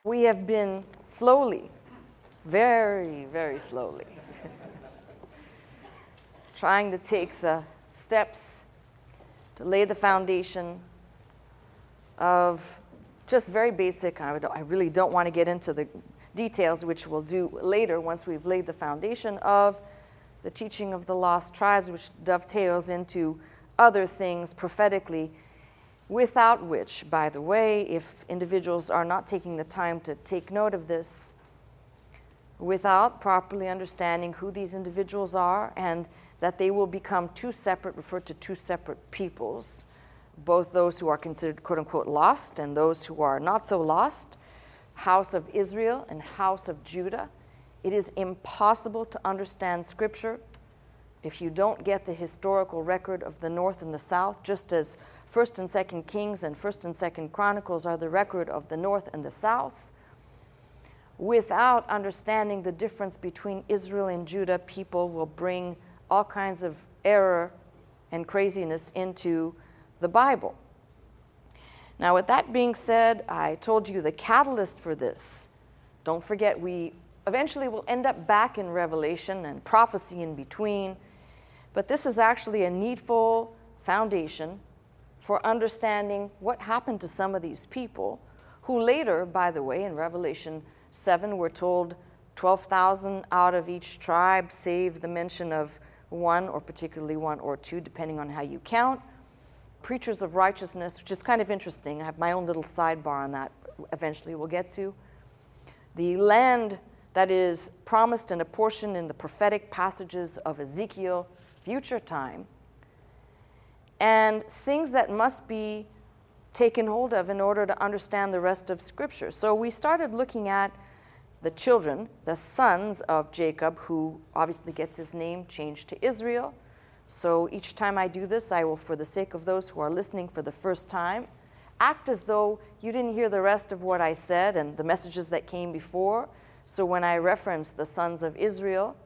We have been slowly, very, very slowly, trying to take the steps to lay the foundation of just very basic. I really don't want to get into the details, which we'll do later once we've laid the foundation of the teaching of the lost tribes, which dovetails into other things prophetically, without which, by the way, if individuals are not taking the time to take note of this, without properly understanding who these individuals are and that they will become referred to two separate peoples, both those who are considered quote-unquote lost and those who are not so lost, house of Israel and house of Judah. It is impossible to understand Scripture if you don't get the historical record of the North and the South, just as 1st and 2nd Kings and 1st and 2nd Chronicles are the record of the North and the South. Without understanding the difference between Israel and Judah, people will bring all kinds of error and craziness into the Bible. Now, with that being said, I told you the catalyst for this. Don't forget, we eventually will end up back in Revelation and prophecy in between, but this is actually a needful foundation for understanding what happened to some of these people who later, by the way, in Revelation 7, we're told 12,000 out of each tribe, save the mention of one, or particularly one or two, depending on how you count, preachers of righteousness, which is kind of interesting. I have my own little sidebar on that eventually we'll get to. The land that is promised and apportioned in the prophetic passages of Ezekiel, future time, and things that must be taken hold of in order to understand the rest of Scripture. So we started looking at the children, the sons of Jacob, who obviously gets his name changed to Israel. So each time I do this, I will, for the sake of those who are listening for the first time, act as though you didn't hear the rest of what I said and the messages that came before. So when I reference the sons of Israel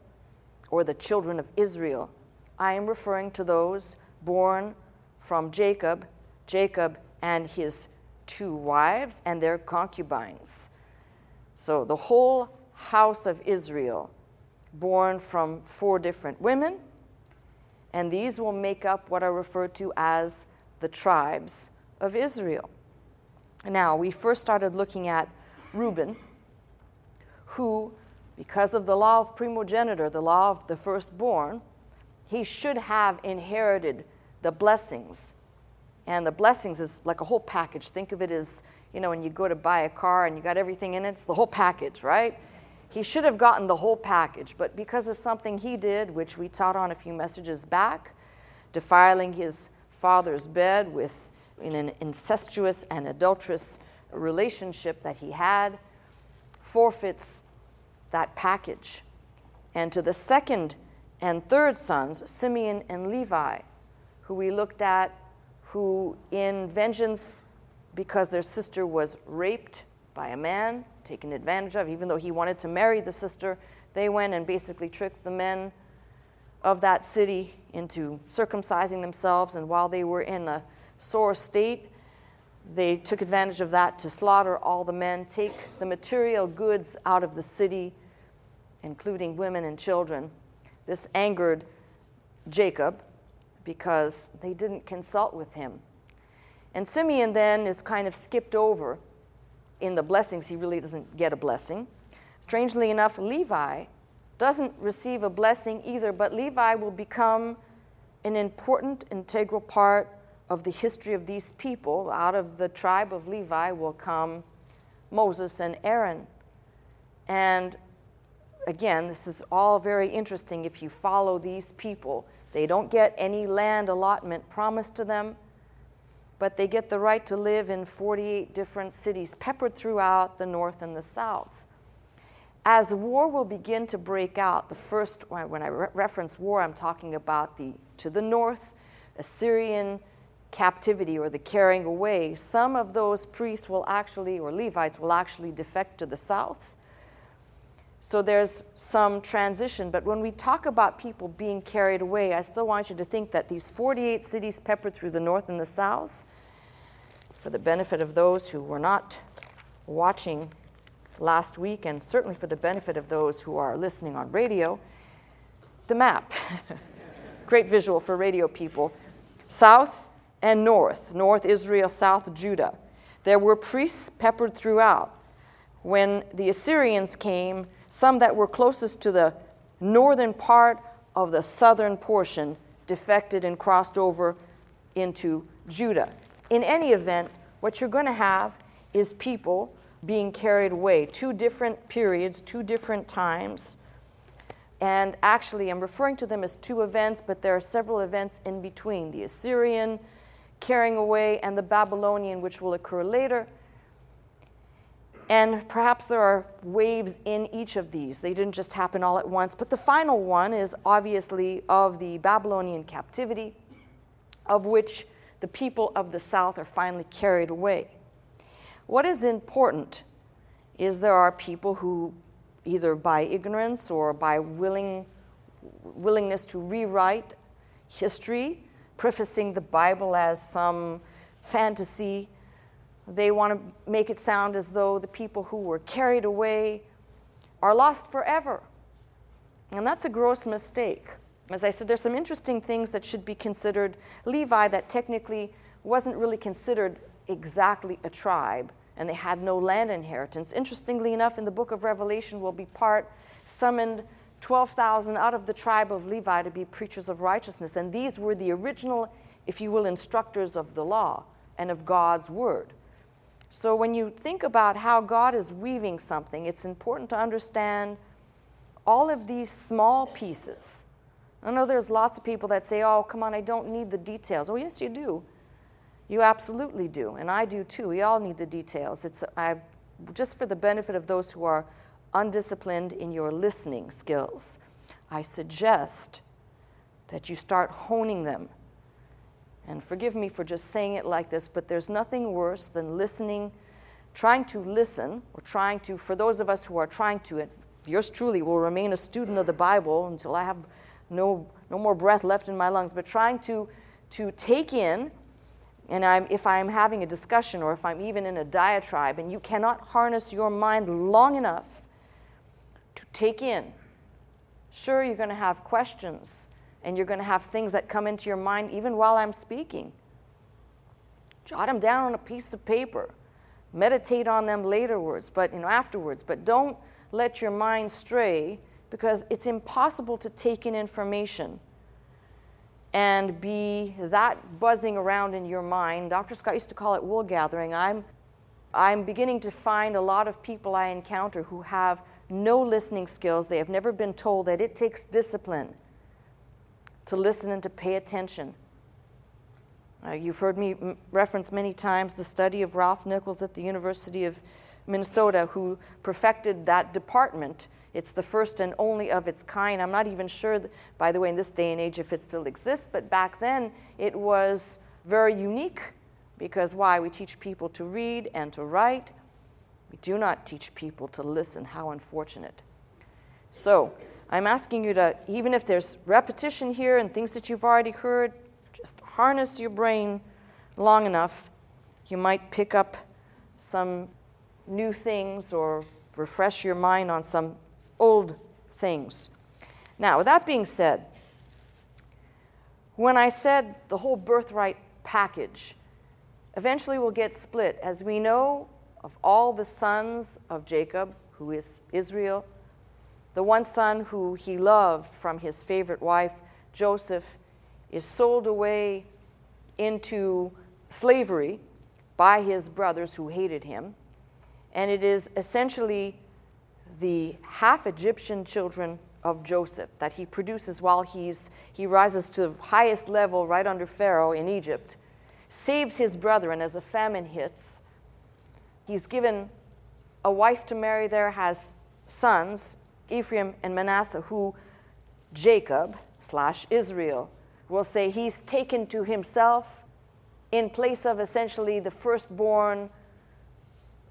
or the children of Israel, I am referring to those born from Jacob and his two wives and their concubines. So the whole house of Israel, born from 4 different women, and these will make up what are referred to as the tribes of Israel. Now, we first started looking at Reuben, who, because of the law of primogeniture, the law of the firstborn, he should have inherited the blessings. And the blessings is like a whole package. Think of it as, when you go to buy a car and you got everything in it, it's the whole package, right? He should have gotten the whole package, but because of something he did, which we taught on a few messages back, defiling his father's bed in an incestuous and adulterous relationship that he had, forfeits that package. And to the second and third sons, Simeon and Levi, who we looked at, who in vengeance because their sister was raped by a man, taken advantage of, even though he wanted to marry the sister, they went and basically tricked the men of that city into circumcising themselves, and while they were in a sore state, they took advantage of that to slaughter all the men, take the material goods out of the city, including women and children. This angered Jacob because they didn't consult with him. And Simeon then is kind of skipped over in the blessings. He really doesn't get a blessing. Strangely enough, Levi doesn't receive a blessing either, but Levi will become an important, integral part of the history of these people. Out of the tribe of Levi will come Moses and Aaron. And again, this is all very interesting if you follow these people. They don't get any land allotment promised to them, but they get the right to live in 48 different cities peppered throughout the north and the south. As war will begin to break out, the first, when I reference war, I'm talking about to the north, Assyrian captivity or the carrying away. Some of those priests will actually, or Levites will actually defect to the south. So there's some transition. But when we talk about people being carried away, I still want you to think that these 48 cities peppered through the north and the south, for the benefit of those who were not watching last week, and certainly for the benefit of those who are listening on radio, the map. Great visual for radio people. South and north. North Israel, south Judah. There were priests peppered throughout. When the Assyrians came, some that were closest to the northern part of the southern portion defected and crossed over into Judah. In any event, what you're going to have is people being carried away. Two different periods, two different times. And actually, I'm referring to them as two events, but there are several events in between. The Assyrian carrying away and the Babylonian, which will occur later. And perhaps there are waves in each of these. They didn't just happen all at once. But the final one is obviously of the Babylonian captivity, of which the people of the south are finally carried away. What is important is there are people who, either by ignorance or by willingness to rewrite history, prefacing the Bible as some fantasy, they want to make it sound as though the people who were carried away are lost forever. And that's a gross mistake. As I said, there's some interesting things that should be considered. Levi, that technically wasn't really considered exactly a tribe, and they had no land inheritance. Interestingly enough, in the book of Revelation will be summoned 12,000 out of the tribe of Levi to be preachers of righteousness. And these were the original, if you will, instructors of the law and of God's word. So when you think about how God is weaving something, it's important to understand all of these small pieces. I know there's lots of people that say, oh, come on, I don't need the details. Oh, yes, you do. You absolutely do, and I do too. We all need the details. Just for the benefit of those who are undisciplined in your listening skills, I suggest that you start honing them. And forgive me for just saying it like this, but there's nothing worse than trying to listen, or for those of us who are trying to, yours truly will remain a student of the Bible until I have no more breath left in my lungs, but trying to take in, and if I'm having a discussion or if I'm even in a diatribe and you cannot harness your mind long enough to take in, sure, you're going to have questions and you're going to have things that come into your mind even while I'm speaking. Jot them down on a piece of paper. Meditate on them afterwards, but don't let your mind stray, because it's impossible to take in information and be that buzzing around in your mind. Dr. Scott used to call it wool gathering. I'm beginning to find a lot of people I encounter who have no listening skills. They have never been told that it takes discipline to listen and to pay attention. You've heard me reference many times the study of Ralph Nichols at the University of Minnesota, who perfected that department. It's the first and only of its kind. I'm not even sure, by the way, in this day and age, if it still exists, but back then it was very unique, because why? We teach people to read and to write. We do not teach people to listen. How unfortunate. So I'm asking you to, even if there's repetition here and things that you've already heard, just harness your brain long enough. You might pick up some new things or refresh your mind on some old things. Now, with that being said, when I said the whole birthright package eventually will get split, as we know, of all the sons of Jacob, who is Israel, the one son who he loved from his favorite wife, Joseph, is sold away into slavery by his brothers who hated him. And it is essentially the half-Egyptian children of Joseph that he produces while he rises to the highest level right under Pharaoh in Egypt, saves his brother, and as a famine hits, he's given a wife to marry there, has sons, Ephraim and Manasseh, who Jacob/Israel will say he's taken to himself in place of essentially the firstborn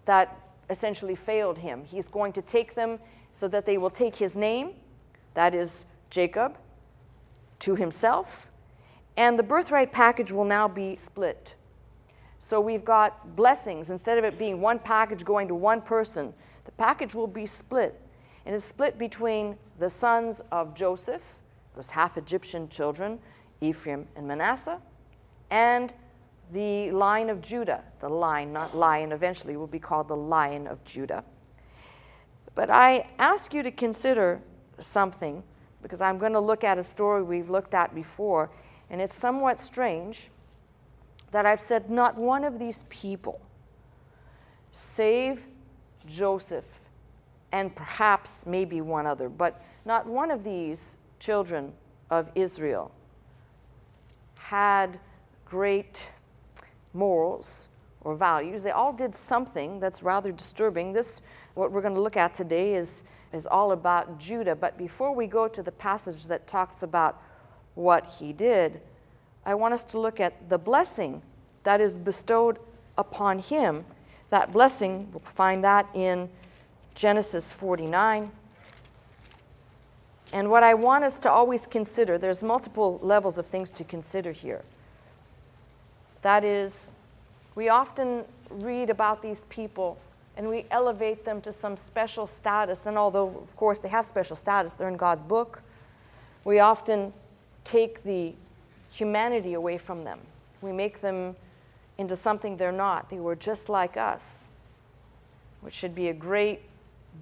that essentially failed him. He's going to take them so that they will take his name, that is Jacob, to himself, and the birthright package will now be split. So we've got blessings. Instead of it being one package going to one person, the package will be split. And it's split between the sons of Joseph, those half Egyptian children, Ephraim and Manasseh, and the line of Judah. The line, not lion, eventually will be called the Lion of Judah. But I ask you to consider something, because I'm going to look at a story we've looked at before, and it's somewhat strange that I've said not one of these people, save Joseph and perhaps maybe one other, but not one of these children of Israel had great morals or values. They all did something that's rather disturbing. This, what we're going to look at today, is all about Judah. But before we go to the passage that talks about what he did, I want us to look at the blessing that is bestowed upon him. That blessing, we'll find that in Genesis 49. And what I want us to always consider, there's multiple levels of things to consider here. That is, we often read about these people and we elevate them to some special status. And although, of course, they have special status, they're in God's book, we often take the humanity away from them. We make them into something they're not. They were just like us, which should be a great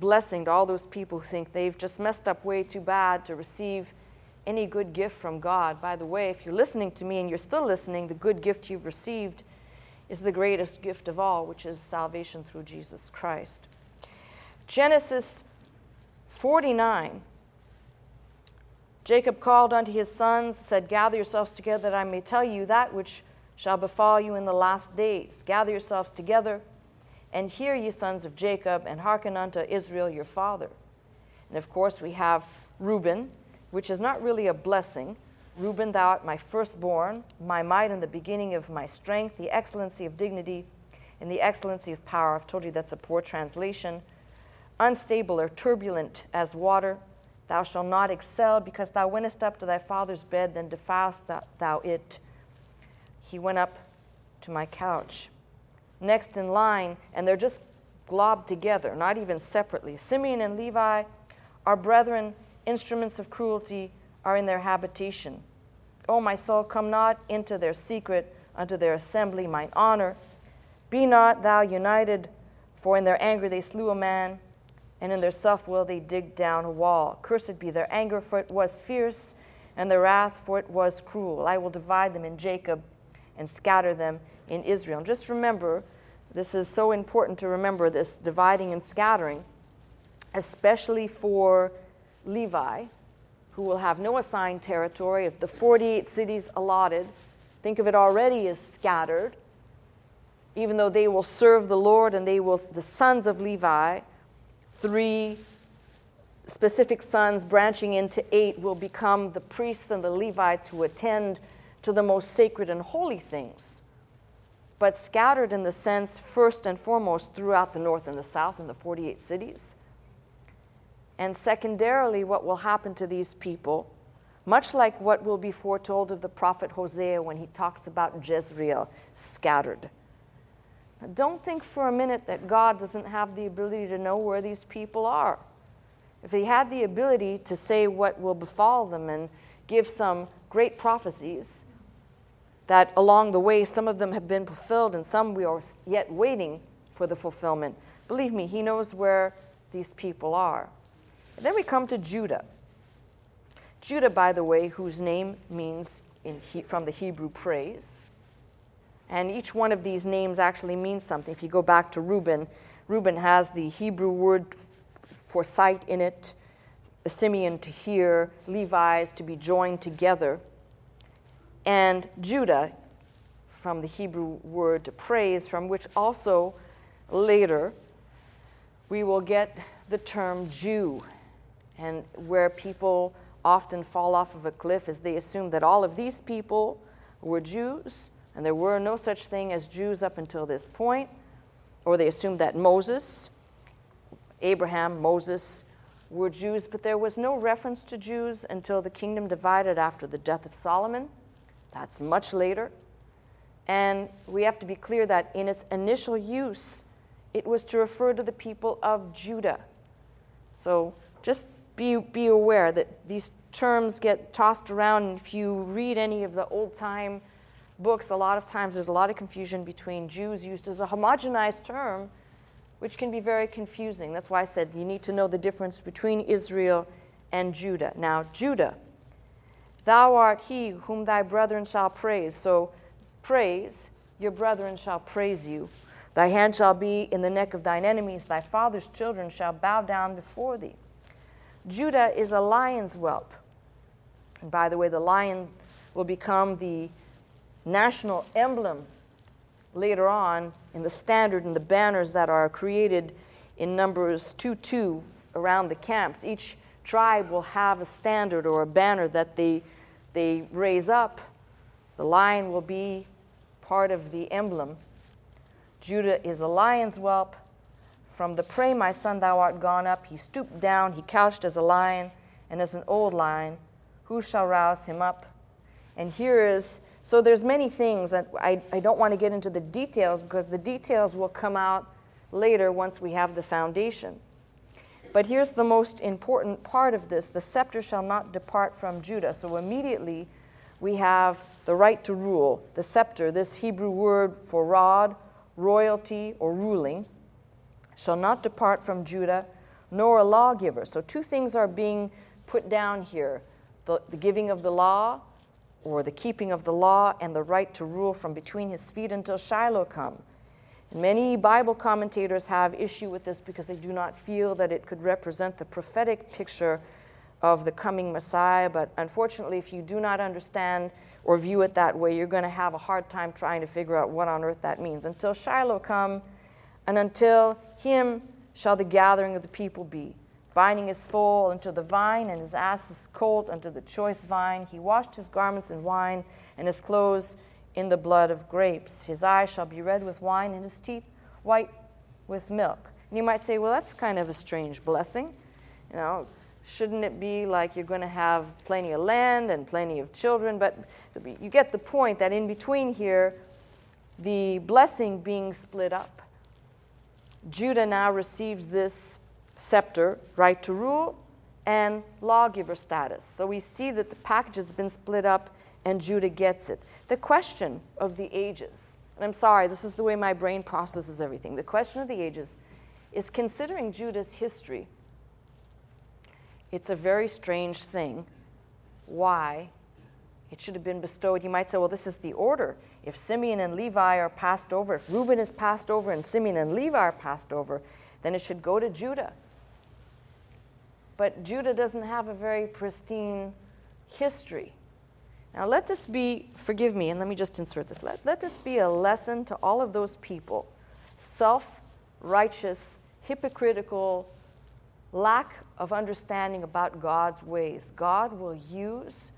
blessing to all those people who think they've just messed up way too bad to receive any good gift from God. By the way, if you're listening to me and you're still listening, the good gift you've received is the greatest gift of all, which is salvation through Jesus Christ. Genesis 49. Jacob called unto his sons, said, Gather yourselves together that I may tell you that which shall befall you in the last days. Gather yourselves together, and hear, ye sons of Jacob, and hearken unto Israel your father. And of course we have Reuben, which is not really a blessing. Reuben, thou art my firstborn, my might and the beginning of my strength, the excellency of dignity, and the excellency of power. I've told you that's a poor translation. Unstable or turbulent as water. Thou shalt not excel, because thou wentest up to thy father's bed, then defilest thou it. He went up to my couch. Next in line, and they're just globbed together, not even separately. Simeon and Levi are brethren, instruments of cruelty are in their habitation. O my soul, come not into their secret, unto their assembly, mine honor. Be not thou united, for in their anger they slew a man, and in their self-will they digged down a wall. Cursed be their anger, for it was fierce, and their wrath, for it was cruel. I will divide them in Jacob and scatter them in Israel. And just remember, this is so important to remember, this dividing and scattering, especially for Levi, who will have no assigned territory. Of the 48 cities allotted, think of it already as scattered, even though they will serve the Lord, and they will, the sons of Levi, 3 specific sons branching into 8, will become the priests and the Levites who attend to the most sacred and holy things, but scattered in the sense, first and foremost, throughout the north and the south in the 48 cities. And secondarily, what will happen to these people, much like what will be foretold of the prophet Hosea when he talks about Jezreel scattered. Now, don't think for a minute that God doesn't have the ability to know where these people are. If he had the ability to say what will befall them and give some great prophecies, that along the way some of them have been fulfilled and some we are yet waiting for the fulfillment, believe me, he knows where these people are. And then we come to Judah. Judah, by the way, whose name means, from the Hebrew, praise. And each one of these names actually means something. If you go back to Reuben, Reuben has the Hebrew word for sight in it, Simeon to hear, Levi's to be joined together. And Judah, from the Hebrew word to praise, from which also later we will get the term Jew. And where people often fall off of a cliff is they assume that all of these people were Jews, and there were no such thing as Jews up until this point, or they assume that Moses Abraham, Moses were Jews, but there was no reference to Jews until the kingdom divided after the death of Solomon. That's much later. And we have to be clear that in its initial use, it was to refer to the people of Judah. So just be aware that these terms get tossed around, and if you read any of the old-time books, a lot of times there's a lot of confusion between Jews used as a homogenized term, which can be very confusing. That's why I said you need to know the difference between Israel and Judah. Now, Judah, thou art he whom thy brethren shall praise. So praise, your brethren shall praise you. Thy hand shall be in the neck of thine enemies. Thy father's children shall bow down before thee. Judah is a lion's whelp. And by the way, the lion will become the national emblem later on in the standard and the banners that are created in Numbers 2:2 around the camps. Each tribe will have a standard or a banner that they raise up. The lion will be part of the emblem. Judah is a lion's whelp. From the prey, my son, thou art gone up. He stooped down, he couched as a lion, and as an old lion. Who shall rouse him up? And here is, so there's many things that I don't want to get into the details, because the details will come out later once we have the foundation. But here's the most important part of this. The scepter shall not depart from Judah. So immediately we have the right to rule. The scepter, this Hebrew word for rod, royalty, or ruling, shall not depart from Judah, nor a lawgiver. So two things are being put down here. The giving of the law, or the keeping of the law, and the right to rule from between his feet until Shiloh come. And many Bible commentators have issue with this because they do not feel that it could represent the prophetic picture of the coming Messiah. But unfortunately, if you do not understand or view it that way, you're going to have a hard time trying to figure out what on earth that means. Until Shiloh come, and until him shall the gathering of the people be, binding his foal unto the vine, and his ass's colt unto the choice vine. He washed his garments in wine, and his clothes in the blood of grapes. His eyes shall be red with wine, and his teeth white with milk. And you might say, well, that's kind of a strange blessing. You know, shouldn't it be like you're going to have plenty of land and plenty of children? But you get the point that in between here, the blessing being split up. Judah now receives this scepter, right to rule, and lawgiver status. So we see that the package has been split up and Judah gets it. The question of the ages, and I'm sorry, this is the way my brain processes everything. The question of the ages is, considering Judah's history, it's a very strange thing why it should have been bestowed. You might say, well, this is the order. If Simeon and Levi are passed over, if Reuben is passed over and Simeon and Levi are passed over, then it should go to Judah. But Judah doesn't have a very pristine history. Now let this be, forgive me, and let me just insert this. Let this be a lesson to all of those people, self-righteous, hypocritical, lack of understanding about God's ways. God will use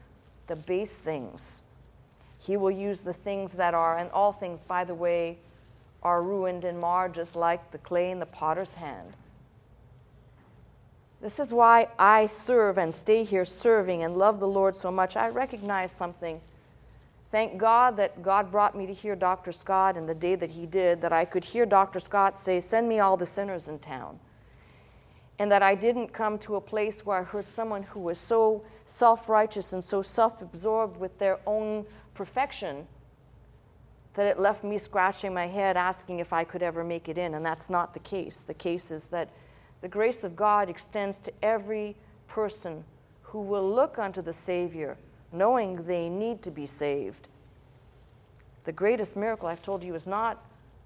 the base things. He will use the things that are, and all things, by the way, are ruined and marred just like the clay in the potter's hand. This is why I serve and stay here serving and love the Lord so much. I recognize something. Thank God that God brought me to hear Dr. Scott, and the day that he did, that I could hear Dr. Scott say, send me all the sinners in town. And that I didn't come to a place where I heard someone who was so self-righteous and so self-absorbed with their own perfection that it left me scratching my head asking if I could ever make it in. And that's not the case. The case is that the grace of God extends to every person who will look unto the Savior, knowing they need to be saved. The greatest miracle, I've told you, is not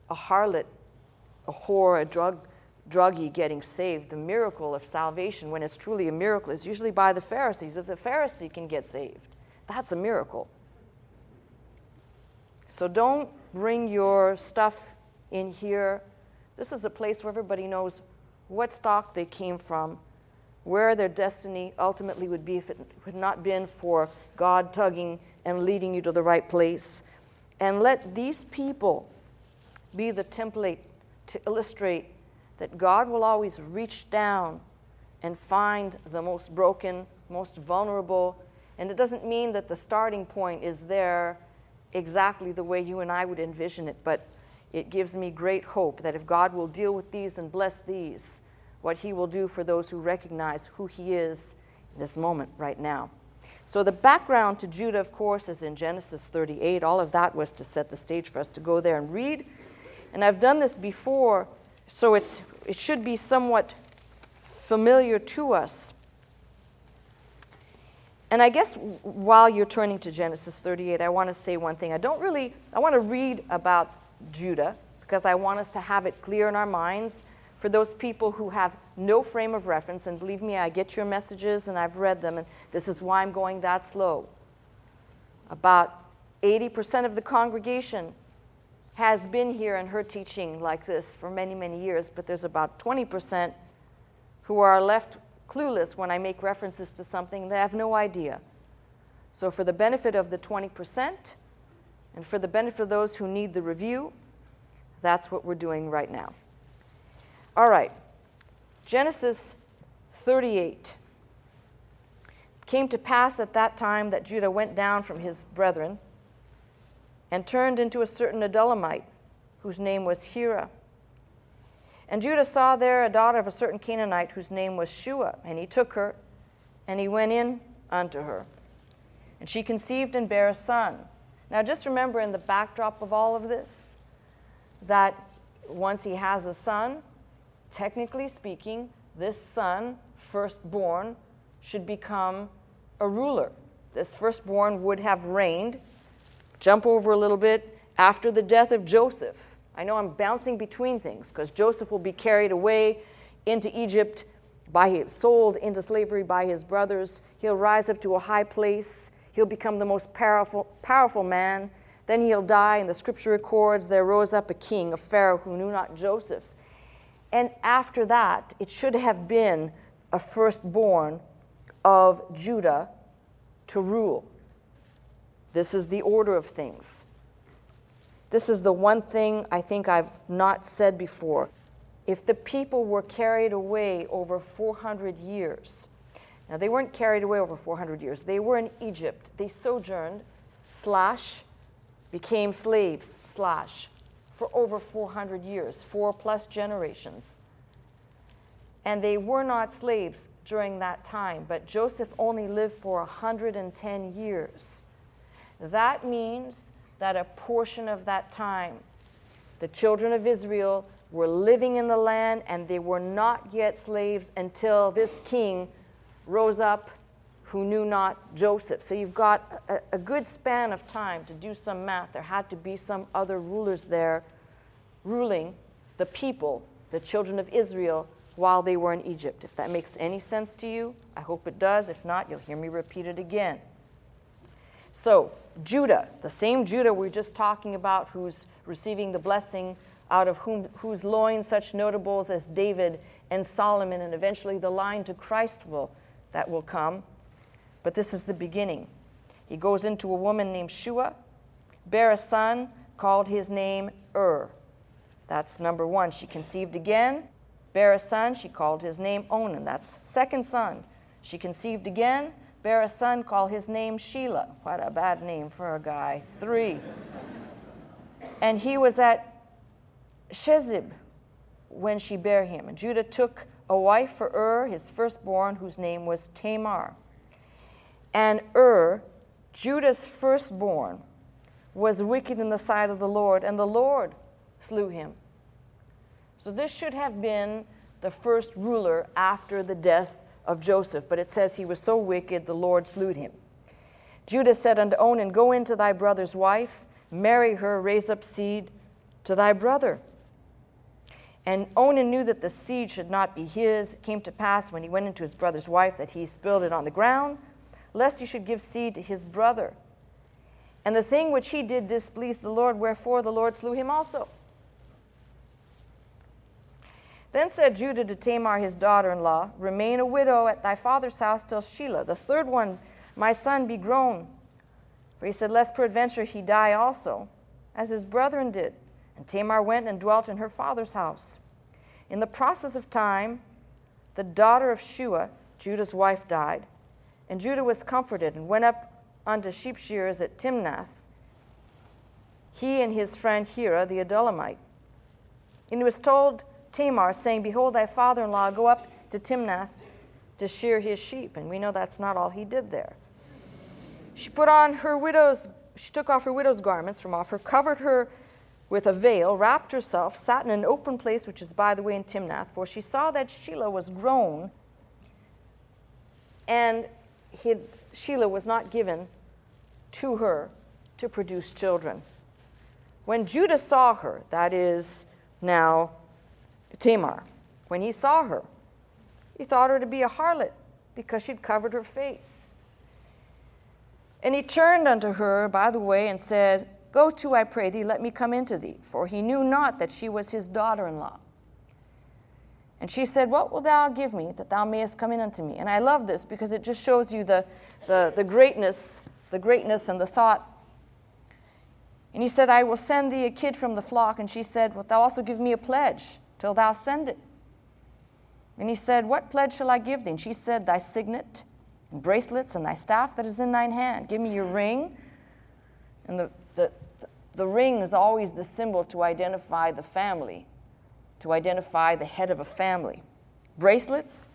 a harlot, a whore, a druggie getting saved. The miracle of salvation, when it's truly a miracle, is usually by the Pharisees. If the Pharisee can get saved, that's a miracle. So don't bring your stuff in here. This is a place where everybody knows what stock they came from, where their destiny ultimately would be if it had not been for God tugging and leading you to the right place. And let these people be the template to illustrate that God will always reach down and find the most broken, most vulnerable. And it doesn't mean that the starting point is there exactly the way you and I would envision it, but it gives me great hope that if God will deal with these and bless these, what he will do for those who recognize who he is in this moment right now. So the background to Judah, of course, is in Genesis 38. All of that was to set the stage for us to go there and read. And I've done this before, so it should be somewhat familiar to us. And I guess while you're turning to Genesis 38, I want to say one thing. I want to read about Judah because I want us to have it clear in our minds for those people who have no frame of reference. And believe me, I get your messages and I've read them, and this is why I'm going that slow. About 80% of the congregation has been here and heard teaching like this for many, many years, but there's about 20% who are left clueless when I make references to something. They have no idea. So for the benefit of the 20% and for the benefit of those who need the review, that's what we're doing right now. All right, Genesis 38. It came to pass at that time that Judah went down from his brethren and turned into a certain Adullamite, whose name was Hira. And Judah saw there a daughter of a certain Canaanite, whose name was Shua, and he took her, and he went in unto her. And she conceived and bare a son. Now just remember in the backdrop of all of this, that once he has a son, technically speaking, this son, firstborn, should become a ruler. This firstborn would have reigned, jump over a little bit, after the death of Joseph. I know I'm bouncing between things because Joseph will be carried away into Egypt, sold into slavery by his brothers. He'll rise up to a high place. He'll become the most powerful man. Then he'll die, and the scripture records there rose up a king, a Pharaoh, who knew not Joseph. And after that, it should have been a firstborn of Judah to rule. This is the order of things. This is the one thing I think I've not said before. If the people were carried away over 400 years, now they weren't carried away over 400 years. They were in Egypt. They sojourned, became slaves, for over 400 years, 4+ generations. And they were not slaves during that time, but Joseph only lived for 110 years. That means that a portion of that time, the children of Israel were living in the land, and they were not yet slaves until this king rose up who knew not Joseph. So you've got a good span of time to do some math. There had to be some other rulers there ruling the people, the children of Israel, while they were in Egypt. If that makes any sense to you, I hope it does. If not, you'll hear me repeat it again. So Judah, the same Judah we're just talking about, who's receiving the blessing, out of whose loins such notables as David and Solomon, and eventually the line to Christ will come. But this is the beginning. He goes into a woman named Shua, bare a son, called his name That's number one. She conceived again, bare a son, she called his name Onan. That's second son. She conceived again, bare a son, called his name Shiloh. What a bad name for a guy. 3. And he was at Shezib when she bare him. And Judah took a wife for his firstborn, whose name was Tamar. And Judah's firstborn, was wicked in the sight of the Lord, and the Lord slew him. So this should have been the first ruler after the death of Joseph, but it says he was so wicked, the Lord slew him. Judah said unto Onan, go in to thy brother's wife, marry her, raise up seed to thy brother. And Onan knew that the seed should not be his. It came to pass when he went into his brother's wife that he spilled it on the ground, lest he should give seed to his brother. And the thing which he did displeased the Lord, wherefore the Lord slew him also. Then said Judah to Tamar his daughter-in-law, remain a widow at thy father's house till Shiloh, the third one, my son, be grown. For he said, lest peradventure he die also, as his brethren did. And Tamar went and dwelt in her father's house. In the process of time, the daughter of Shua, Judah's wife, died, and Judah was comforted and went up unto sheep shearers at Timnath, he and his friend Hira the Adullamite. And he was told Tamar, saying, Behold, thy father-in-law go up to Timnath to shear his sheep. And we know that's not all he did there. She took off her widow's garments from off her, covered her with a veil, wrapped herself, sat in an open place, which is by the way in Timnath, for she saw that Shiloh was grown, and Shiloh was not given to her to produce children. When Judah saw her, that is now Tamar, when he saw her, he thought her to be a harlot because she'd covered her face. And he turned unto her by the way and said, Go to, I pray thee, let me come into thee. For he knew not that she was his daughter-in-law. And she said, What wilt thou give me that thou mayest come in unto me? And I love this because it just shows you the greatness and the thought. And he said, I will send thee a kid from the flock. And she said, Wilt thou also give me a pledge till thou send it? And he said, What pledge shall I give thee? And she said, Thy signet, and bracelets, and thy staff that is in thine hand. Give me your ring. And the ring is always the symbol to identify the family, to identify the head of a family. Bracelets,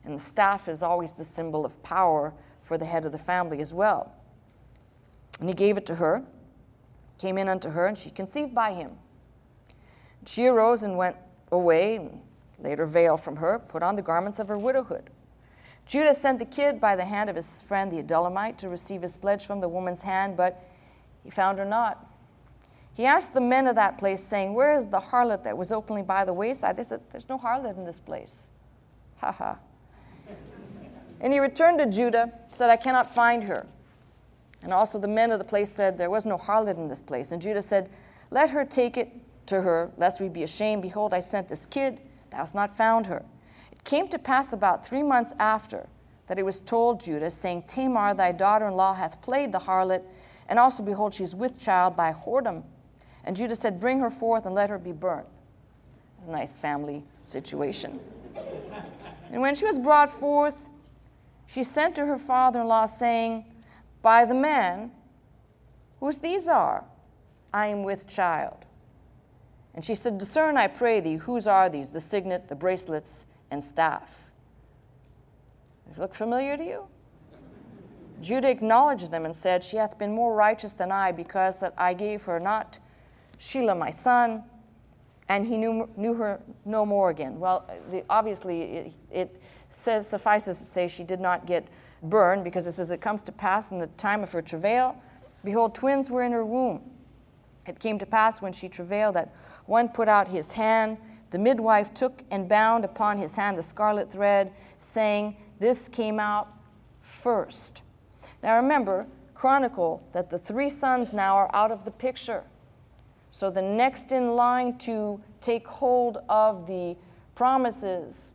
and the staff is always the symbol of power for the head of the family as well. And he gave it to her, came in unto her, and she conceived by him. She arose and went away, and laid her veil from her, put on the garments of her widowhood. Judah sent the kid by the hand of his friend the Adullamite to receive his pledge from the woman's hand, but he found her not. He asked the men of that place, saying, Where is the harlot that was openly by the wayside? They said, There's no harlot in this place. Ha ha. And he returned to Judah, said, I cannot find her. And also the men of the place said, There was no harlot in this place. And Judah said, Let her take it to her, lest we be ashamed. Behold, I sent this kid, thou hast not found her. It came to pass about 3 months after that it was told Judah, saying, Tamar, thy daughter-in-law, hath played the harlot, and also, behold, she is with child by whoredom. And Judah said, Bring her forth and let her be burnt. A nice family situation. And when she was brought forth, she sent to her father-in-law, saying, By the man whose these are, I am with child. And she said, Discern, I pray thee, whose are these, the signet, the bracelets, and staff? Does it look familiar to you? Judah acknowledged them and said, She hath been more righteous than I, because that I gave her not Shiloh my son, and he knew her no more again. Well, obviously, it suffices to say she did not get burned, because it says, It comes to pass in the time of her travail, behold, twins were in her womb. It came to pass when she travailed that one put out his hand. The midwife took and bound upon his hand the scarlet thread, saying, This came out first. Now remember, chronicle that the 3 sons now are out of the picture. So the next in line to take hold of the promises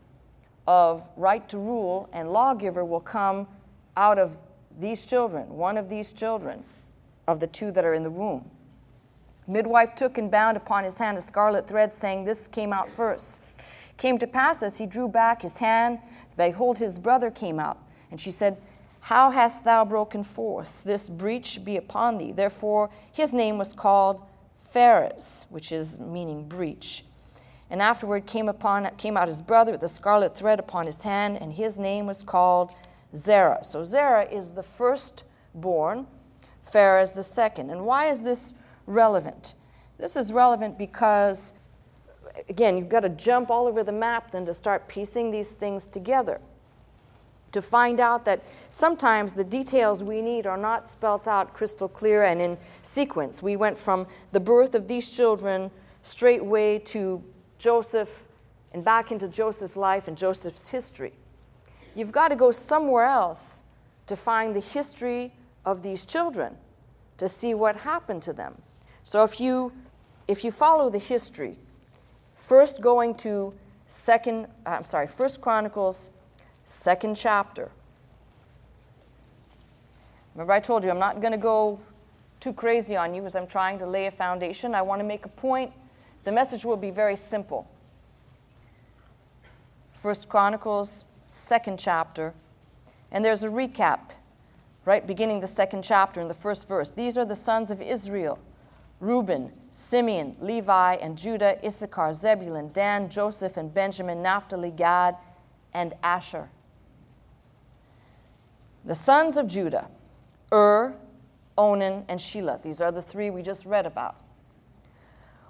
of right to rule and lawgiver will come out of these children, one of these children of the 2 that are in the womb. Midwife took and bound upon his hand a scarlet thread, saying, This came out first. Came to pass, as he drew back his hand, behold, his brother came out. And she said, How hast thou broken forth? This breach be upon thee. Therefore his name was called Pharez, which is meaning breach. And afterward came out his brother with the scarlet thread upon his hand, and his name was called Zarah. So Zarah is the firstborn, Pharez the second. And why is this relevant? This is relevant because, again, you've got to jump all over the map then to start piecing these things together, to find out that sometimes the details we need are not spelt out crystal clear and in sequence. We went from the birth of these children straightway to Joseph and back into Joseph's life and Joseph's history. You've got to go somewhere else to find the history of these children, to see what happened to them. So if you follow the history, first going to First Chronicles, 2nd chapter. Remember, I told you I'm not going to go too crazy on you as I'm trying to lay a foundation. I want to make a point. The message will be very simple. First Chronicles, 2nd chapter. And there's a recap, right, beginning the 2nd chapter in the first verse. These are the sons of Israel: Reuben, Simeon, Levi, and Judah, Issachar, Zebulun, Dan, Joseph, and Benjamin, Naphtali, Gad, and Asher. The sons of Judah: Onan, and Shiloh. These are the three we just read about.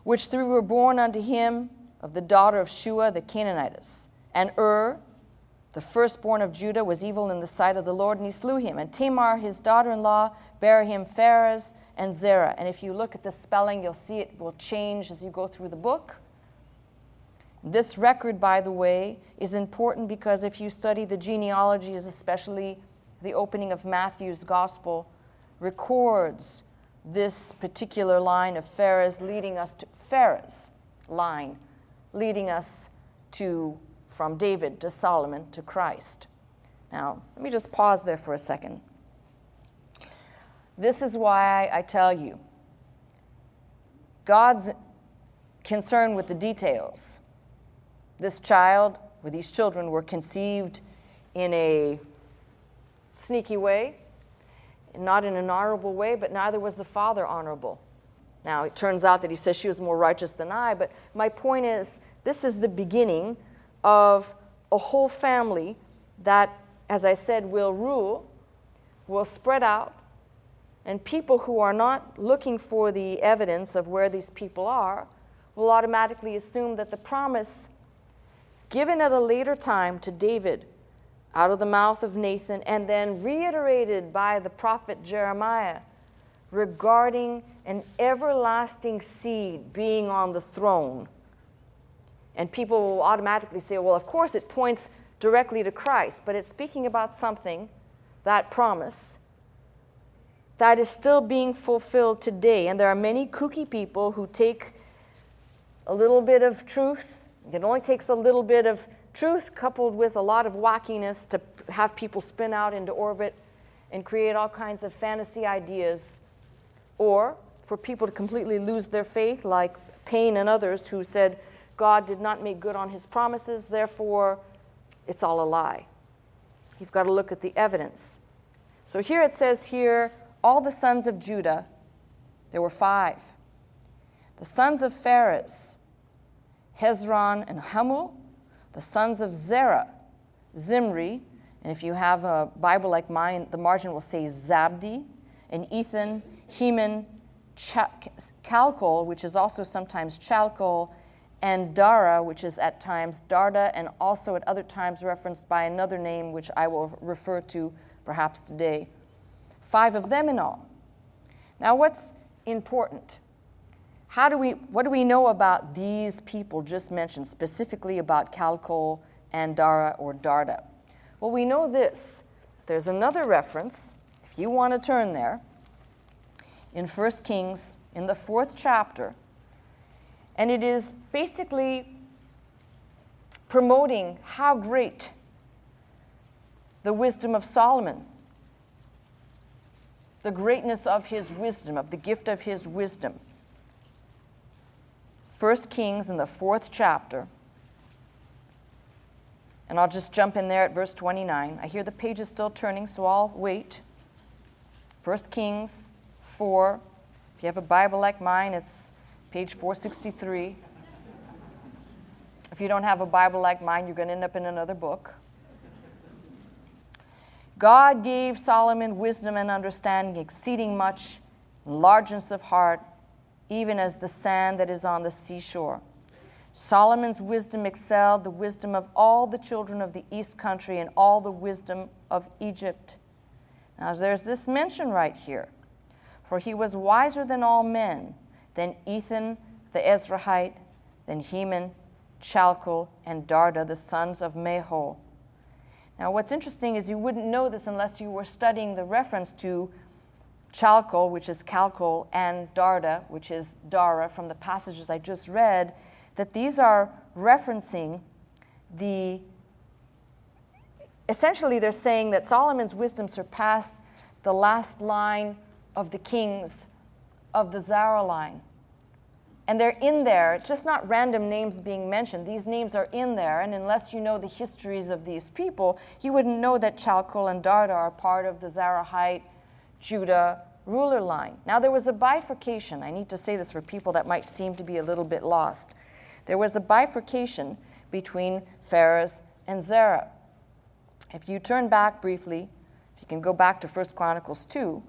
Which three were born unto him of the daughter of Shua the Canaanitess. And the firstborn of Judah, was evil in the sight of the Lord, and he slew him. And Tamar, his daughter-in-law, bare him Pharez and Zarah. And if you look at the spelling, you'll see it will change as you go through the book. This record, by the way, is important because if you study the genealogies, especially the opening of Matthew's gospel, records this particular line of Pharez leading us to Pharez line, leading us to from David to Solomon to Christ. Now, let me just pause there for a second. This is why I tell you, God's concerned with the details. This child, or these children, were conceived in a sneaky way, not in an honorable way, but neither was the father honorable. Now, it turns out that he says she was more righteous than I, but my point is, this is the beginning of a whole family that, as I said, will rule, will spread out, and people who are not looking for the evidence of where these people are will automatically assume that the promise given at a later time to David out of the mouth of Nathan and then reiterated by the prophet Jeremiah regarding an everlasting seed being on the throne. And people will automatically say, well, of course it points directly to Christ, but it's speaking about something, that promise, that is still being fulfilled today. And there are many kooky people who take a little bit of truth. It only takes a little bit of truth coupled with a lot of wackiness to have people spin out into orbit and create all kinds of fantasy ideas. Or for people to completely lose their faith, like Payne and others who said, God did not make good on his promises, therefore it's all a lie. You've got to look at the evidence. So here it says here, all the sons of Judah, there were 5. The sons of Pharez, Hezron and Hamul. The sons of Zarah, Zimri, and if you have a Bible like mine, the margin will say Zabdi, and Ethan, Heman, Calcol, which is also sometimes Chalcol, and Dara, which is at times Darda, and also at other times referenced by another name, which I will refer to perhaps today. 5 of them in all. Now, what's important? What do we know about these people just mentioned, specifically about Calcol and Dara or Darda? Well, we know this. There's another reference, if you want to turn there, in 1 Kings, in the 4th chapter, and it is basically promoting how great the wisdom of Solomon, the greatness of his wisdom, of the gift of his wisdom. 1 Kings in the 4th chapter, and I'll just jump in there at verse 29. I hear the page is still turning, so I'll wait. 1 Kings 4. If you have a Bible like mine, it's page 463. If you don't have a Bible like mine, you're going to end up in another book. God gave Solomon wisdom and understanding, exceeding much, largeness of heart, even as the sand that is on the seashore. Solomon's wisdom excelled the wisdom of all the children of the east country and all the wisdom of Egypt. Now there's this mention right here. For he was wiser than all men, than Ethan the Ezrahite, than Heman, Chalcol, and Darda, the sons of Mahol. Now what's interesting is you wouldn't know this unless you were studying the reference to Chalcol, which is Calcol, and Darda, which is Dara, from the passages I just read, that these are referencing essentially they're saying that Solomon's wisdom surpassed the last line of the kings of the Zarah line. And they're in there. It's just not random names being mentioned. These names are in there, and unless you know the histories of these people, you wouldn't know that Chalcol and Darda are part of the Zarahite Judah ruler line. Now, there was a bifurcation. I need to say this for people that might seem to be a little bit lost. There was a bifurcation between Pharez and Zarah. If you turn back briefly, if you can go back to 1 Chronicles 2,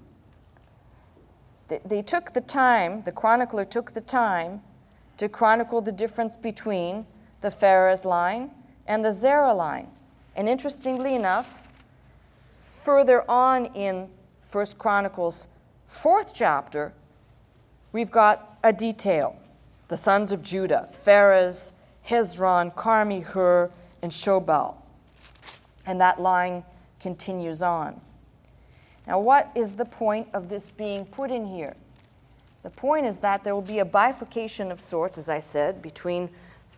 they took the time, the chronicler took the time to chronicle the difference between the Pharez line and the Zarah line. And interestingly enough, further on in 1 Chronicles 4th chapter, we've got a detail. The sons of Judah, Pharez, Hezron, Carmi, Hur, and Shobal. And that line continues on. Now, what is the point of this being put in here? The point is that there will be a bifurcation of sorts, as I said, between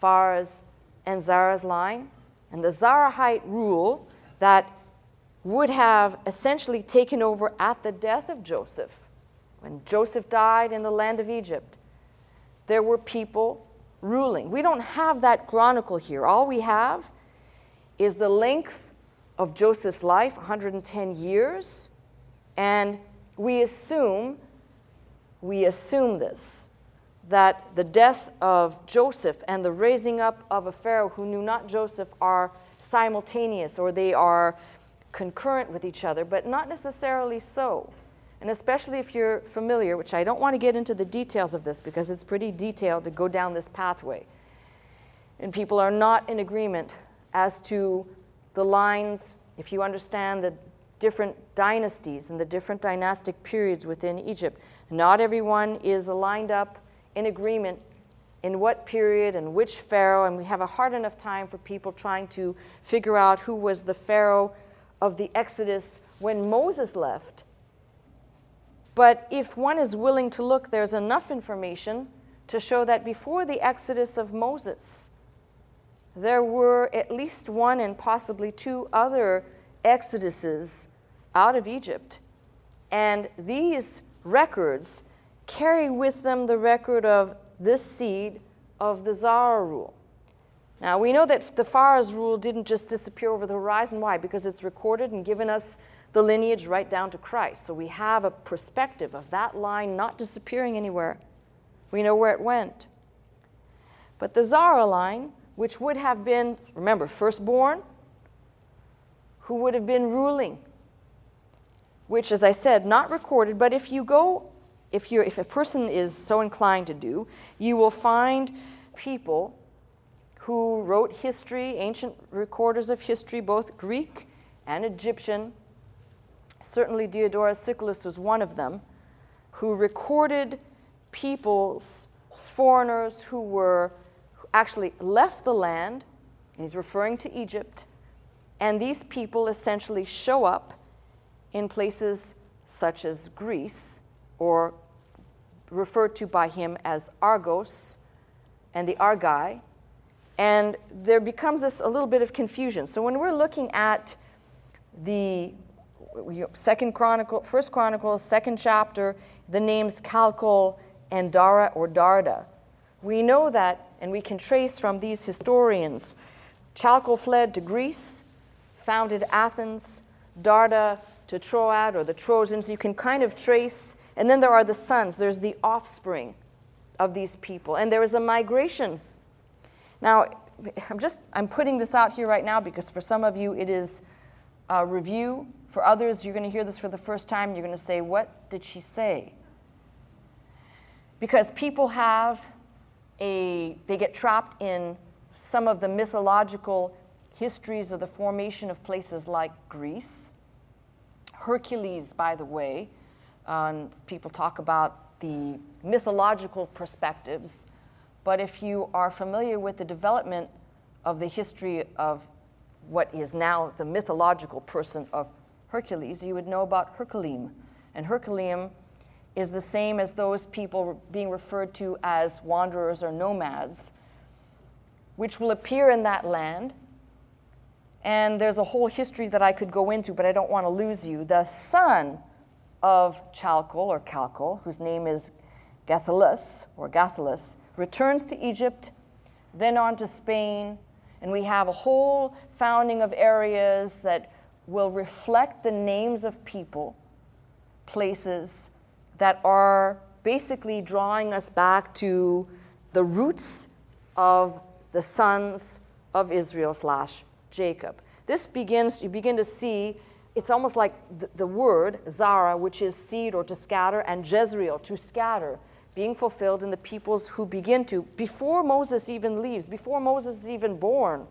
Pharez and Zarah's line, and the Zarahite rule that would have essentially taken over at the death of Joseph. When Joseph died in the land of Egypt, there were people ruling. We don't have that chronicle here. All we have is the length of Joseph's life, 110 years, and we assume this, that the death of Joseph and the raising up of a Pharaoh who knew not Joseph are simultaneous, or they are concurrent with each other, but not necessarily so. And especially if you're familiar, which I don't want to get into the details of this because it's pretty detailed to go down this pathway, and people are not in agreement as to the lines, if you understand the different dynasties and the different dynastic periods within Egypt. Not everyone is lined up in agreement in what period and which Pharaoh, and we have a hard enough time for people trying to figure out who was the Pharaoh of the Exodus when Moses left. But if one is willing to look, there's enough information to show that before the Exodus of Moses, there were at least one and possibly two other exoduses out of Egypt. And these records carry with them the record of this seed of the Zarah rule. Now, we know that the Pharez rule didn't just disappear over the horizon. Why? Because it's recorded and given us the lineage right down to Christ. So we have a perspective of that line not disappearing anywhere. We know where it went. But the Zarah line, which would have been, remember, firstborn, who would have been ruling, which, as I said, not recorded, but if a person is so inclined to do, you will find people who wrote history, ancient recorders of history, both Greek and Egyptian. Certainly Diodorus Siculus was one of them, who recorded peoples, foreigners who actually left the land, and he's referring to Egypt, and these people essentially show up in places such as Greece, or referred to by him as Argos and the Argai, and there becomes a little bit of confusion. So when we're looking at the First Chronicles, 2nd chapter, the names Chalcol and Dara or Darda, we know that, and we can trace from these historians, Chalcol fled to Greece, founded Athens, Darda to Troad or the Trojans. You can kind of trace, and then there are the sons. There's the offspring of these people, and there is a migration. Now, I'm putting this out here right now because for some of you it is a review. For others, you're going to hear this for the first time. You're going to say, what did she say? Because people they get trapped in some of the mythological histories of the formation of places like Greece. Hercules, by the way, people talk about the mythological perspectives, but if you are familiar with the development of the history of what is now the mythological person of Hercules, you would know about Herculaneum. And Herculaneum is the same as those people being referred to as wanderers or nomads, which will appear in that land. And there's a whole history that I could go into, but I don't want to lose you. The son of Chalcol, whose name is Gathalus, returns to Egypt, then on to Spain, and we have a whole founding of areas that will reflect the names of people, places that are basically drawing us back to the roots of the sons of Israel / Jacob. This begins, you begin to see, it's almost like the word Zarah, which is seed or to scatter, and Jezreel, to scatter, being fulfilled in the peoples who begin to, before Moses even leaves, before Moses is even born,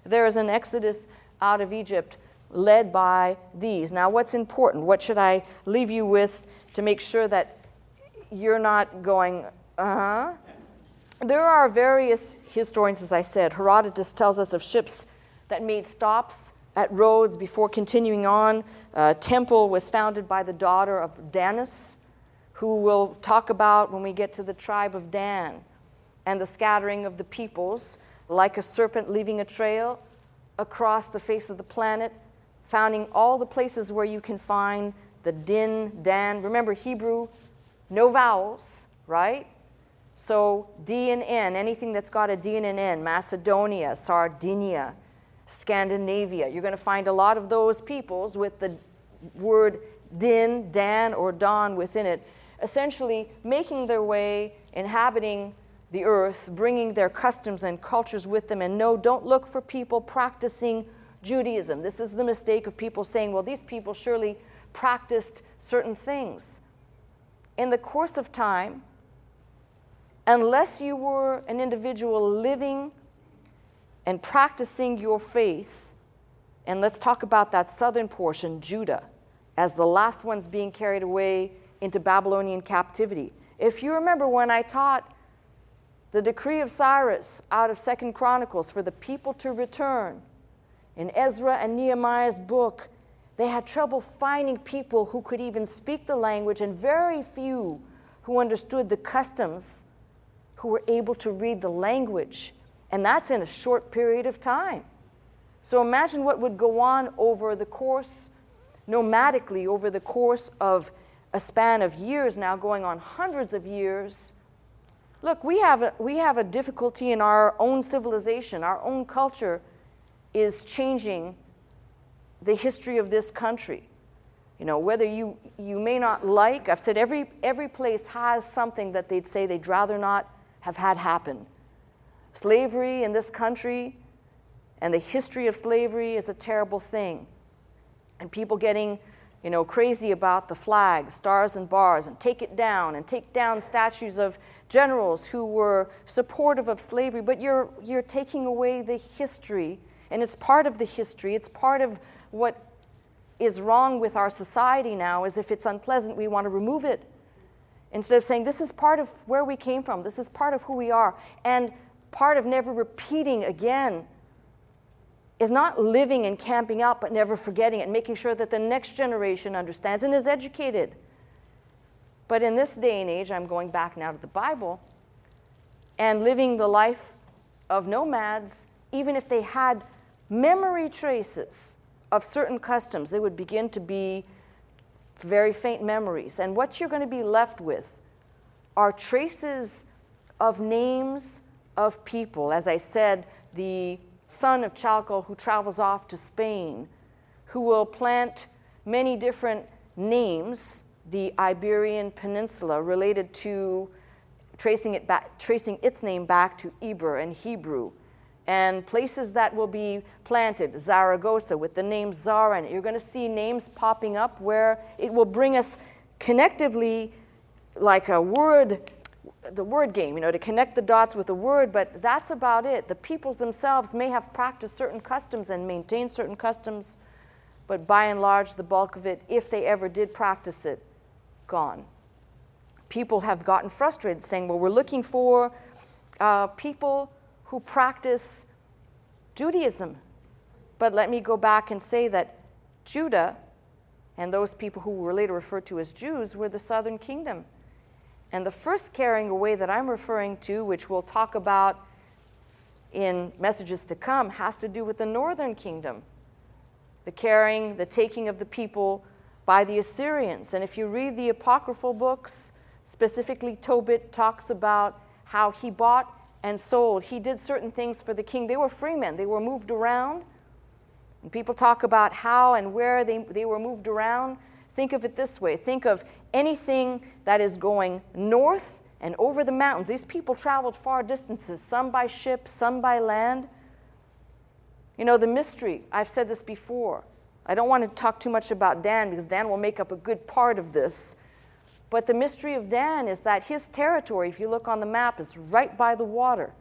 there is an exodus out of Egypt led by these. Now, what's important? What should I leave you with to make sure that you're not going, There are various historians, as I said. Herodotus tells us of ships that made stops at Rhodes before continuing on. A temple was founded by the daughter of Danus, who we'll talk about when we get to the tribe of Dan, and the scattering of the peoples, like a serpent leaving a trail across the face of the planet, founding all the places where you can find the Din, Dan. Remember, Hebrew, no vowels, right? So D and N, anything that's got a D and an N, Macedonia, Sardinia, Scandinavia. You're going to find a lot of those peoples with the word Din, Dan, or Don within it, essentially making their way, inhabiting the earth, bringing their customs and cultures with them. And no, don't look for people practicing Judaism. This is the mistake of people saying, well, these people surely practiced certain things. In the course of time, unless you were an individual living and practicing your faith, and let's talk about that southern portion, Judah, as the last ones being carried away into Babylonian captivity. If you remember when I taught the decree of Cyrus out of 2 Chronicles for the people to return, in Ezra and Nehemiah's book, they had trouble finding people who could even speak the language, and very few who understood the customs, who were able to read the language. And that's in a short period of time. So imagine what would go on over the course, nomadically, over the course of a span of years now, going on hundreds of years. Look, we have a difficulty in our own civilization. Our own culture is changing the history of this country. You know, whether you may not like, I've said every place has something that they'd say they'd rather not have had happen. Slavery in this country and the history of slavery is a terrible thing. And people getting, crazy about the flag, stars and bars, and take it down, and take down statues of generals who were supportive of slavery. But you're taking away the history, and it's part of the history. It's part of what is wrong with our society now, is if it's unpleasant, we want to remove it. Instead of saying, this is part of where we came from, this is part of who we are, and part of never repeating again is not living and camping out, but never forgetting it, and making sure that the next generation understands and is educated. But in this day and age, I'm going back now to the Bible, and living the life of nomads, even if they had memory traces of certain customs, they would begin to be very faint memories. And what you're going to be left with are traces of names of people. As I said, the son of Chalco who travels off to Spain, who will plant many different names, the Iberian Peninsula, related to tracing its name back to Eber and Hebrew, and places that will be planted, Zaragoza with the name Zarah in it. You're going to see names popping up where it will bring us connectively, like the word game, to connect the dots with the word, but that's about it. The peoples themselves may have practiced certain customs and maintained certain customs, but by and large, the bulk of it, if they ever did practice it, gone. People have gotten frustrated saying, well, we're looking for people who practice Judaism. But let me go back and say that Judah and those people who were later referred to as Jews were the southern kingdom. And the first carrying away that I'm referring to, which we'll talk about in messages to come, has to do with the northern kingdom. The taking of the people by the Assyrians. And if you read the apocryphal books, specifically Tobit talks about how he bought and sold. He did certain things for the king. They were free men. They were moved around. And people talk about how and where they were moved around. Think of it this way. Think of anything that is going north and over the mountains. These people traveled far distances, some by ship, some by land. You know, the mystery, I've said this before. I don't want to talk too much about Dan because Dan will make up a good part of this. But the mystery of Dan is that his territory, if you look on the map, is right by the water.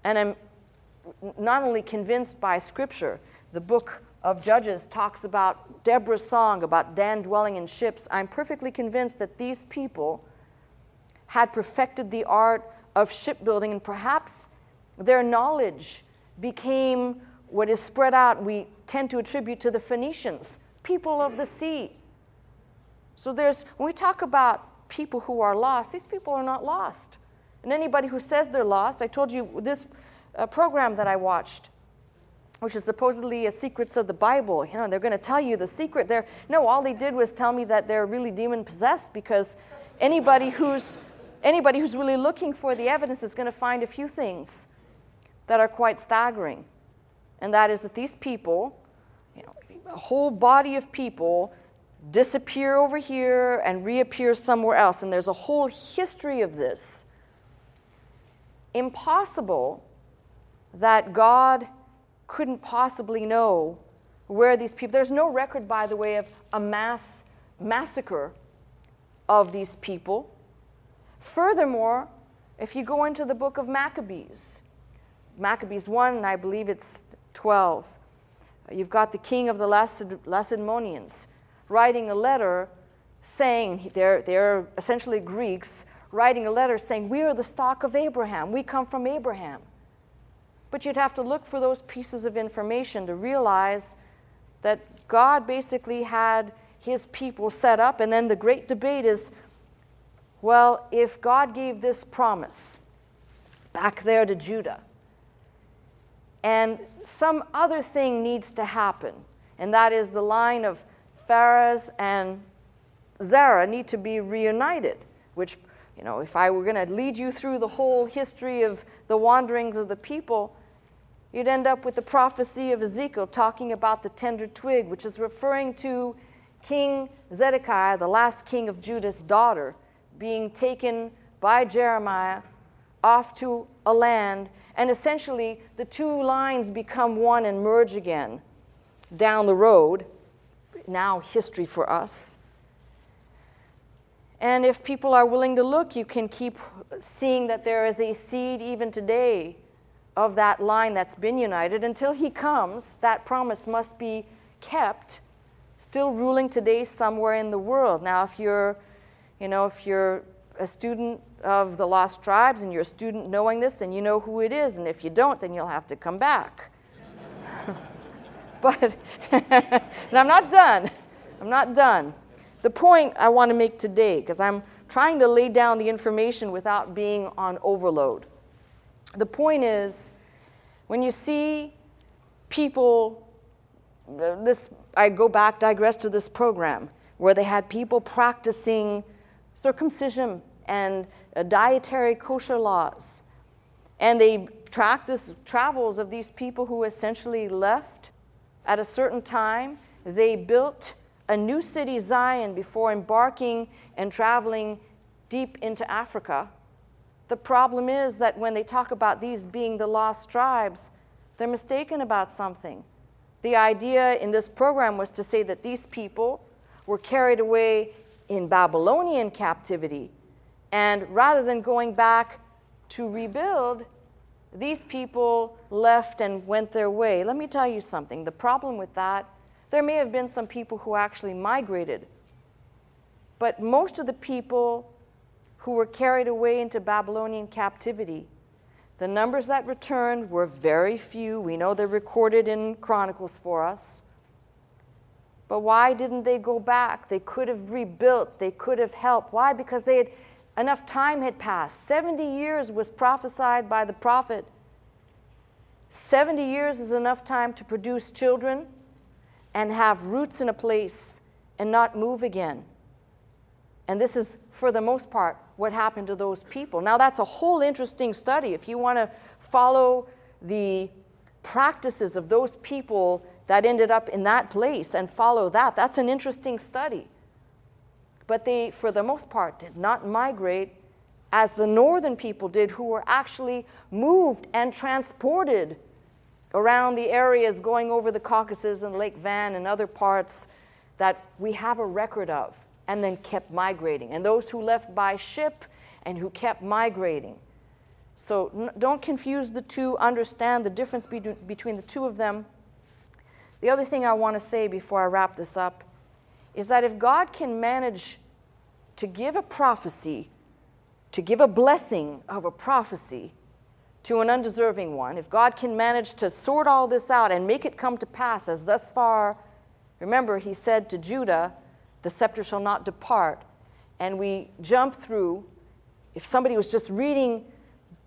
And I'm not only convinced by Scripture, the book of Judges talks about Deborah's song about Dan dwelling in ships. I'm perfectly convinced that these people had perfected the art of shipbuilding, and perhaps their knowledge became what is spread out, we tend to attribute to the Phoenicians, people of the sea. So when we talk about people who are lost, these people are not lost. And anybody who says they're lost, I told you this program that I watched, which is supposedly a Secrets of the Bible. You know, they're going to tell you the secret there. No, all they did was tell me that they're really demon-possessed, because anybody who's really looking for the evidence is going to find a few things that are quite staggering. And that is that these people, you know, a whole body of people disappear over here and reappear somewhere else. And there's a whole history of this. Impossible that God couldn't possibly know where these people... There's no record, by the way, of a mass massacre of these people. Furthermore, if you go into the book of Maccabees 1, and I believe it's 12, you've got the king of the Lacedaemonians writing a letter saying, they're essentially Greeks, writing a letter saying, we are the stock of Abraham, we come from Abraham. But you'd have to look for those pieces of information to realize that God basically had his people set up, and then the great debate is, well, if God gave this promise back there to Judah, and some other thing needs to happen, and that is the line of Pharez and Zarah need to be reunited, which, you know, if I were going to lead you through the whole history of the wanderings of the people, you'd end up with the prophecy of Ezekiel talking about the tender twig, which is referring to King Zedekiah, the last king of Judah's daughter, being taken by Jeremiah off to a land, and essentially the two lines become one and merge again down the road. Now history for us. And if people are willing to look, you can keep seeing that there is a seed even today of that line that's been united. Until he comes, that promise must be kept, still ruling today somewhere in the world. Now, if you're a student of the lost tribes and you're a student knowing this, then you know who it is. And if you don't, then you'll have to come back. But and I'm not done. I'm not done. The point I want to make today, because I'm trying to lay down the information without being on overload. The point is, when you see people, I digress to this program, where they had people practicing circumcision and dietary kosher laws, and they tracked the travels of these people who essentially left at a certain time. They built a new city, Zion, before embarking and traveling deep into Africa. The problem is that when they talk about these being the lost tribes, they're mistaken about something. The idea in this program was to say that these people were carried away in Babylonian captivity, and rather than going back to rebuild, these people left and went their way. Let me tell you something. The problem with that, there may have been some people who actually migrated, but most of the people who were carried away into Babylonian captivity, the numbers that returned were very few. We know they're recorded in Chronicles for us. But why didn't they go back? They could have rebuilt. They could have helped. Why? Because enough time had passed. 70 years was prophesied by the prophet. 70 years is enough time to produce children and have roots in a place and not move again. And this is, for the most part, what happened to those people. Now, that's a whole interesting study. If you want to follow the practices of those people that ended up in that place and follow that, that's an interesting study. But they, for the most part, did not migrate as the northern people did, who were actually moved and transported around the areas going over the Caucasus and Lake Van and other parts that we have a record of, and then kept migrating. And those who left by ship and who kept migrating. So don't confuse the two, understand the difference between the two of them. The other thing I want to say before I wrap this up is that if God can manage to give a prophecy, to give a blessing of a prophecy to an undeserving one, if God can manage to sort all this out and make it come to pass, as thus far, remember, he said to Judah, the scepter shall not depart. And we jump through, if somebody was just reading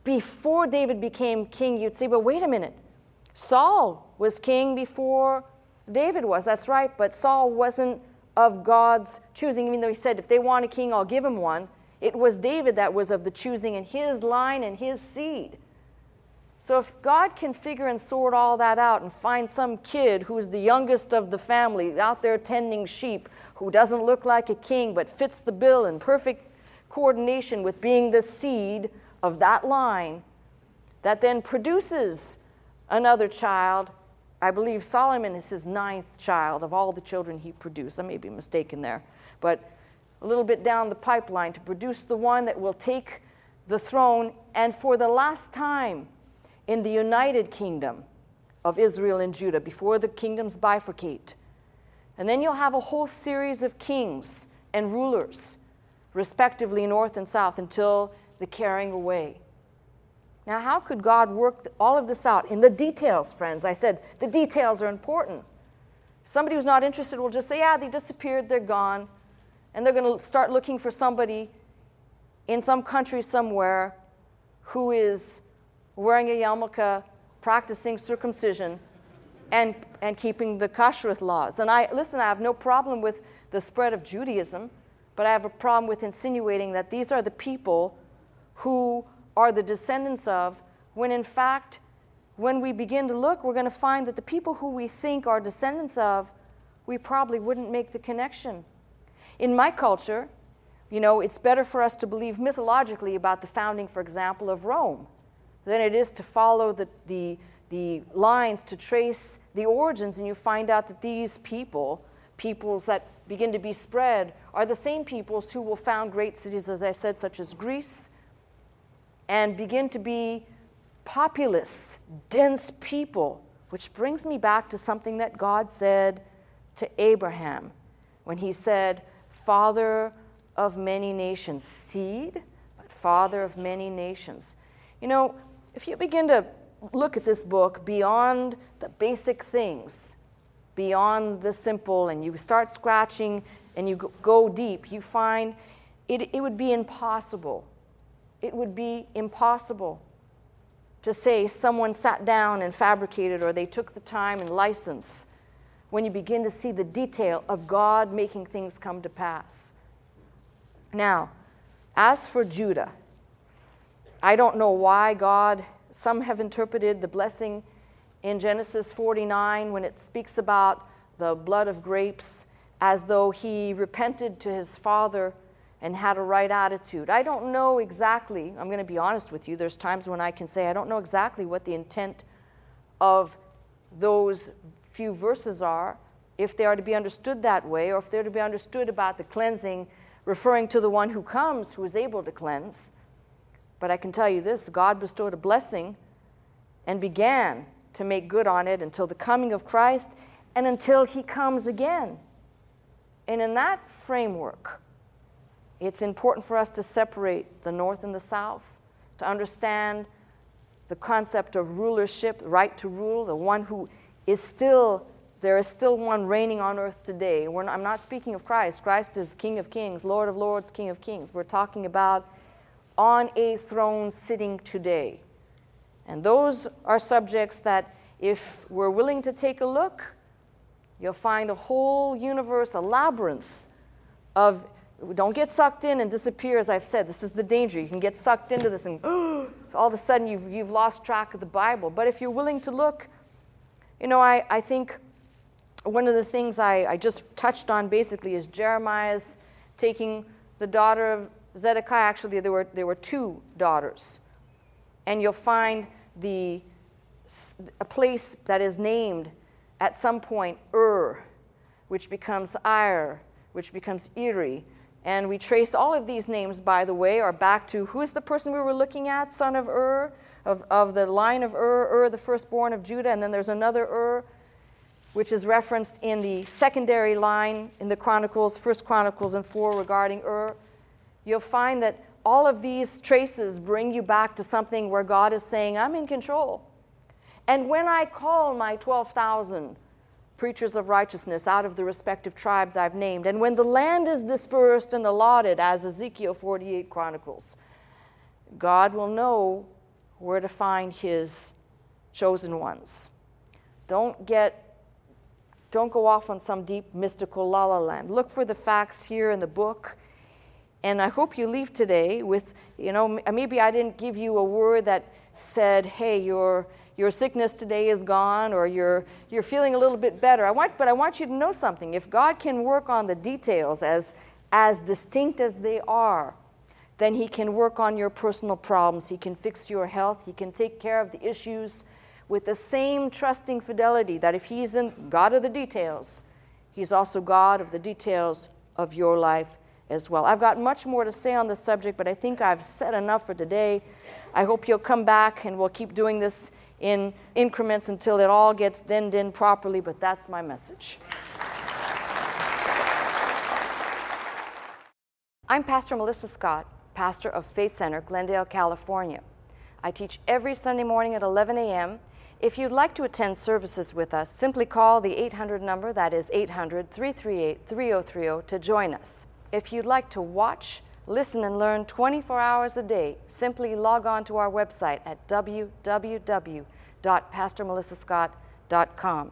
before David became king, you'd say, but wait a minute, Saul was king before David was. That's right, but Saul wasn't of God's choosing, even though he said, if they want a king, I'll give him one. It was David that was of the choosing, and his line and his seed. So if God can figure and sort all that out and find some kid who's the youngest of the family out there tending sheep, who doesn't look like a king but fits the bill in perfect coordination with being the seed of that line, that then produces another child. I believe Solomon is his 9th child of all the children he produced. I may be mistaken there. But a little bit down the pipeline to produce the one that will take the throne, and for the last time in the united kingdom of Israel and Judah, before the kingdoms bifurcate. And then you'll have a whole series of kings and rulers, respectively north and south, until the carrying away. Now, how could God work all of this out? In the details, friends. I said the details are important. Somebody who's not interested will just say, yeah, they disappeared, they're gone. And they're going to start looking for somebody in some country somewhere who is wearing a yarmulke, practicing circumcision, and keeping the kashrut laws. And I have no problem with the spread of Judaism, but I have a problem with insinuating that these are the people who are the descendants of, when in fact, when we begin to look, we're going to find that the people who we think are descendants of, we probably wouldn't make the connection. In my culture, it's better for us to believe mythologically about the founding, for example, of Rome, than it is to follow the lines to trace the origins, and you find out that these peoples that begin to be spread, are the same peoples who will found great cities, as I said, such as Greece, and begin to be populous, dense people, which brings me back to something that God said to Abraham when he said, Father of many nations, seed, but father of many nations. If you begin to look at this book beyond the basic things, beyond the simple, and you start scratching and you go deep, you find it would be impossible. It would be impossible to say someone sat down and fabricated, or they took the time and license, when you begin to see the detail of God making things come to pass. Now, as for Judah, I don't know why God, some have interpreted the blessing in Genesis 49 when it speaks about the blood of grapes as though he repented to his father and had a right attitude. I don't know exactly, I'm going to be honest with you, there's times when I can say I don't know exactly what the intent of those few verses are, if they are to be understood that way, or if they're to be understood about the cleansing, referring to the one who comes, who is able to cleanse. But I can tell you this, God bestowed a blessing and began to make good on it until the coming of Christ and until he comes again. And in that framework, it's important for us to separate the north and the south, to understand the concept of rulership, the right to rule, the one who is still, there is still one reigning on earth today. I'm not speaking of Christ. Christ is King of Kings, Lord of Lords, King of Kings. We're talking about on a throne sitting today. And those are subjects that if we're willing to take a look, you'll find a whole universe, a labyrinth of Don't get sucked in and disappear, as I've said. This is the danger. You can get sucked into this and all of a sudden you've lost track of the Bible. But if you're willing to look, I think one of the things I just touched on basically is Jeremiah's taking the daughter of Zedekiah. Actually, there were two daughters. And you'll find a place that is named at some point which becomes Ir, which becomes Eri. And we trace all of these names, by the way, are back to who is the person we were looking at, son of of the line of the firstborn of Judah. And then there's another which is referenced in the secondary line in the Chronicles, 1 Chronicles and 4 regarding You'll find that all of these traces bring you back to something where God is saying, I'm in control. And when I call my 12,000 preachers of righteousness out of the respective tribes I've named, and when the land is dispersed and allotted, as Ezekiel 48 chronicles, God will know where to find his chosen ones. Don't go off on some deep mystical la-la land. Look for the facts here in the book. And I hope you leave today with, maybe I didn't give you a word that said, hey, your sickness today is gone, or you're feeling a little bit better. But I want you to know something. If God can work on the details as distinct as they are, then he can work on your personal problems. He can fix your health. He can take care of the issues with the same trusting fidelity that if he's God of the details, he's also God of the details of your life as well. I've got much more to say on this subject, but I think I've said enough for today. I hope you'll come back and we'll keep doing this in increments until it all gets dinned in properly, but that's my message. I'm Pastor Melissa Scott, pastor of Faith Center, Glendale, California. I teach every Sunday morning at 11 a.m. If you'd like to attend services with us, simply call the 800 number, that is 800-338-3030, to join us. If you'd like to watch, listen, and learn 24 hours a day, simply log on to our website at www.pastormelissascott.com.